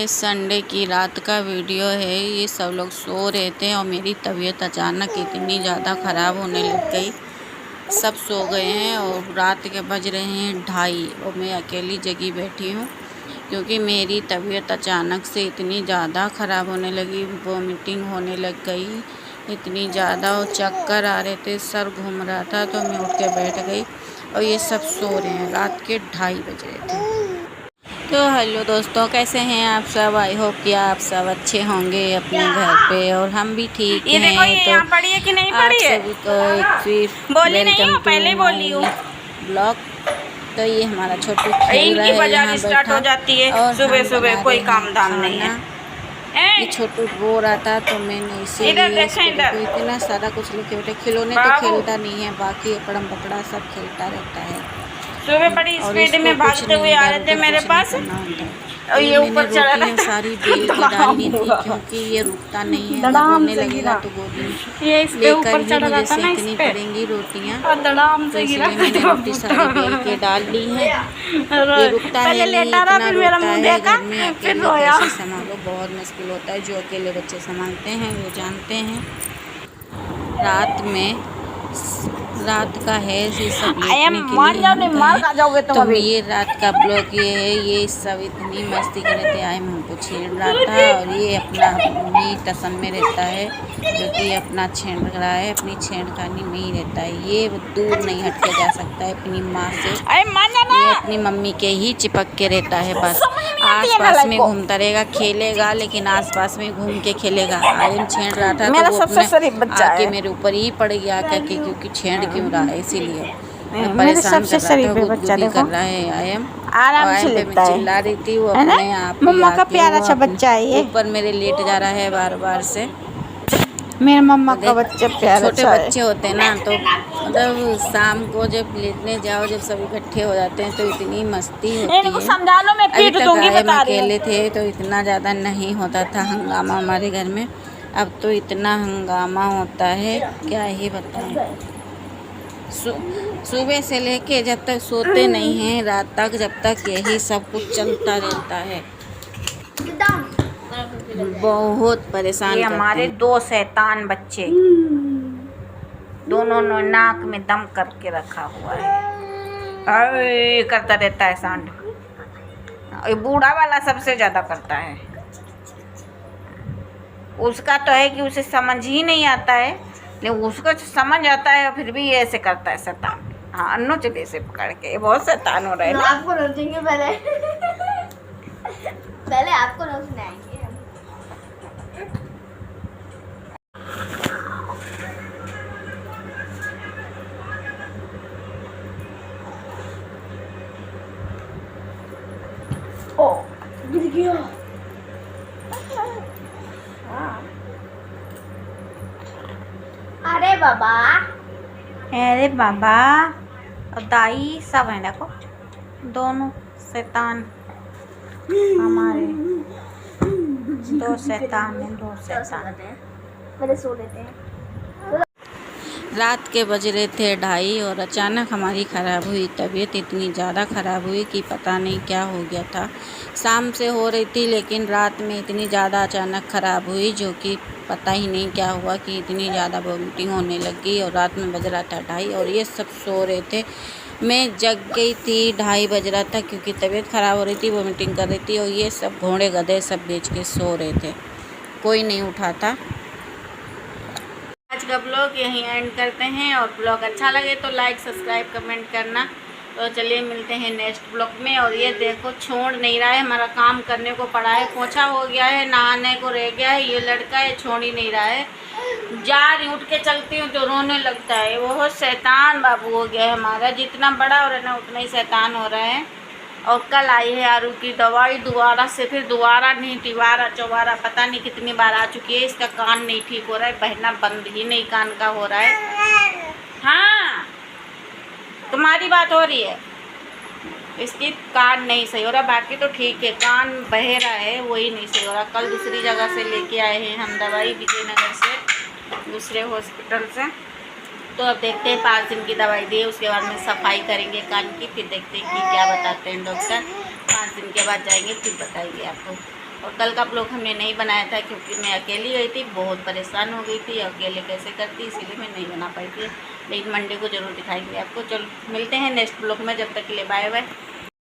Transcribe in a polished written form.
ये संडे की रात का वीडियो है। ये सब लोग सो रहे थे और मेरी तबीयत अचानक इतनी ज़्यादा ख़राब होने लग गई। सब सो गए हैं और रात के बज रहे हैं 2:30 और मैं अकेली जगी बैठी हूँ क्योंकि मेरी तबीयत अचानक से इतनी ज़्यादा ख़राब होने लगी, वॉमिटिंग होने लग गई इतनी ज़्यादा और चक्कर आ रहे थे, सर घूम रहा था। तो मैं उठ के बैठ गई और ये सब सो रहे हैं। रात के 2:30 बज रहे थे। तो हेलो दोस्तों, कैसे हैं आप सब? आई होप कि आप सब अच्छे होंगे अपने घर पे और हम भी ठीक ये देखो, ये हैं। तो यहाँ पड़ी है कि नहीं आप पड़ी है? सभी को एक फिर बोली नहीं वेलकम हूँ, पहले टू बोली हूँ। ब्लॉग। तो ये हमारा छोटू खेल रहा इनकी है बाजार यहाँ स्टार्ट बैठा हो जाती है और सुबह हम सुबह, बना कोई रहे काम हैं धाम नहीं खाना। है। ये छोटू रो रहा था तो मैंने इधर इसीलिए देखें, इसको देखो इधर इतना सारा कुछ लेके बैठे। खिलौने तो बाबू खेलता नहीं है, बाकी पड़म पकड़ा सब खेलता रहता है सुबह बड़ी और स्पीड इसको में कुछ भागते नहीं, हुए आ इधर रहे थे उधर मेरे कुछ नहीं पास करना होता है। तो और ये ये मैंने ऊपर चढ़ा रोटियां सारी बेल के डालनी थी क्योंकि ये रुकता नहीं है। अगर धड़ाम रोने से लगेगा गिरा। तो गोदी में ये इस पे लेकर ऊपर ही चढ़ रहा मुझे था ना, इस सेकनी पे पड़ेंगी रोटियां। और धड़ाम तो से गिरा इसलिए मैंने रोटी सारी बेल के डाल ली है। ये रुकता पहले है नहीं, लेटा रहा, इतना फिर मेरा रोता मुंह है। देखा, घर में फिर अकेले रोया। कैसे संभालो, बहुत मुश्किल होता है। जो अकेले बच्चे संभालते हैं वो जानते हैं। रात का है ये सब लेटने के मान लिए जाओ, हम नहीं गए मार हैं। खा जाओगे तुम तो अभी। ये रात का ब्लॉग ये है। ये सब इतनी मस्ती कर रहे थे, आयम हमको छेड़ रहा था और ये अपना ही टसन में रहता है क्योंकि ये अपना छेड़ रहा है, अपनी छेड़खानी में ही रहता है। ये दूर नहीं हट के जा सकता है अपनी माँ से। ये अपनी मम्मी के ही चिपक के रहता है, बस आस पास में घूमता रहेगा, खेलेगा लेकिन आस पास में घूम के खेलेगा। आयम छेड़ रहा था तो वो अपने आके मेरे ऊपर ही पड़ गया करके, क्योंकि छेड़ क्यों रहा है इसीलिए परेशान कर रहा था, गुदगुदी कर रहा है आयम। आराम से आयम पे मैं लेटता है, चिल्ला रही थी, वो है ना? अपने आप ही मम्मा का आके प्यारा वो सा बच्चा है ये। ऊपर मेरे लेट जा रहा है बार बार से। मेरे मम्मा तो का बच्चा प्यारा छोटे सा है। बच्चे होते हैं ना, तो मतलब शाम को जब लेटने जाओ, जब सब इकट्ठे हो जाते हैं तो इतनी मस्ती होती इनको है। समझा लो, मैं अभी पीट तक दूंगी, आयम बता रही हूँ। अकेले थे तो इतना ज़्यादा नहीं होता था हंगामा हमारे घर में। अब तो इतना हंगामा होता है क्या ही बताएं। सुबह से लेके जब तक सोते नहीं हैं रात तक, जब तक यही सब कुछ चलता रहता है। बहुत परेशान ये करते हमारे हैं। 2 शैतान बच्चे, दोनों ने नाक में दम करके रखा हुआ है। अरे करता रहता है सांड। ये बूढ़ा वाला सबसे ज्यादा करता है। उसका तो है कि उसे समझ ही नहीं आता है, लेकिन उसको समझ आता है और फिर भी ये ऐसे करता है शैतान। हाँ, अन्नू चले से पकड़ के, ये बहुत शैतान हो रहा है ना। आपको रोकेंगे पहले। पहले आपको रोकने आएंगे। ओ गिर गया। अरे बाबा, अरे बाबा और दाई सब हैं, देखो दोनों शैतान हमारे। 2 शैतान हैं, 2 शैतान। पहले सो लेते हैं। रात के बज रहे थे 2:30 और अचानक हमारी ख़राब हुई तबीयत। इतनी ज़्यादा ख़राब हुई कि पता नहीं क्या हो गया था। शाम से हो रही थी लेकिन रात में इतनी ज़्यादा अचानक ख़राब हुई जो कि पता ही नहीं क्या हुआ कि इतनी ज़्यादा वॉमिटिंग होने लग गई। और रात में बज रहा था 2:30 और ये सब सो रहे थे। मैं जग गई थी, 2:30 बज रहा था क्योंकि तबीयत ख़राब हो रही थी, वॉमिटिंग कर रही थी और ये सब घोड़े गधे सब बेच के सो रहे थे, कोई नहीं उठा था। आज का ब्लॉग यहीं एंड करते हैं और ब्लॉग अच्छा लगे तो लाइक सब्सक्राइब कमेंट करना। तो चलिए मिलते हैं नेक्स्ट ब्लॉग में। और ये देखो छोड़ नहीं रहा है, हमारा काम करने को पड़ा है, पोछा हो गया है, नहाने को रह गया है। ये लड़का है, छोड़ ही नहीं रहा है। जा रही उठ के चलती हूँ तो रोने लगता है। बहुत शैतान बाबू हो गया है हमारा, जितना बड़ा हो रहा है ना उतना ही शैतान हो रहा है। और कल आई है आरू की दवाई दोबारा से, फिर दोबारा नहीं, तिबारा चौबारा पता नहीं कितनी बार आ चुकी है। इसका कान नहीं ठीक हो रहा है, बहना बंद ही नहीं कान का हो रहा है। हाँ, तुम्हारी बात हो रही है, इसकी कान नहीं सही हो रहा, बाकी तो ठीक है, कान बह रहा है वही नहीं सही हो रहा। कल दूसरी जगह से लेके आए हैं हम दवाई, विजयनगर से, दूसरे हॉस्पिटल से। तो अब देखते हैं, 5 दिन की दवाई दी है, उसके बाद में सफाई करेंगे कान की, फिर देखते हैं कि क्या बताते हैं डॉक्टर। 5 दिन के बाद जाएंगे फिर बताएंगे आपको। और कल का ब्लॉग हमने नहीं बनाया था क्योंकि मैं अकेली गई थी, बहुत परेशान हो गई थी, अकेले कैसे करती, इसीलिए मैं नहीं बना पाई थी। लेकिन मंडे को ज़रूर दिखाएंगे आपको। चलो मिलते हैं नेक्स्ट ब्लॉग में, जब तक के लिए बाय बाय।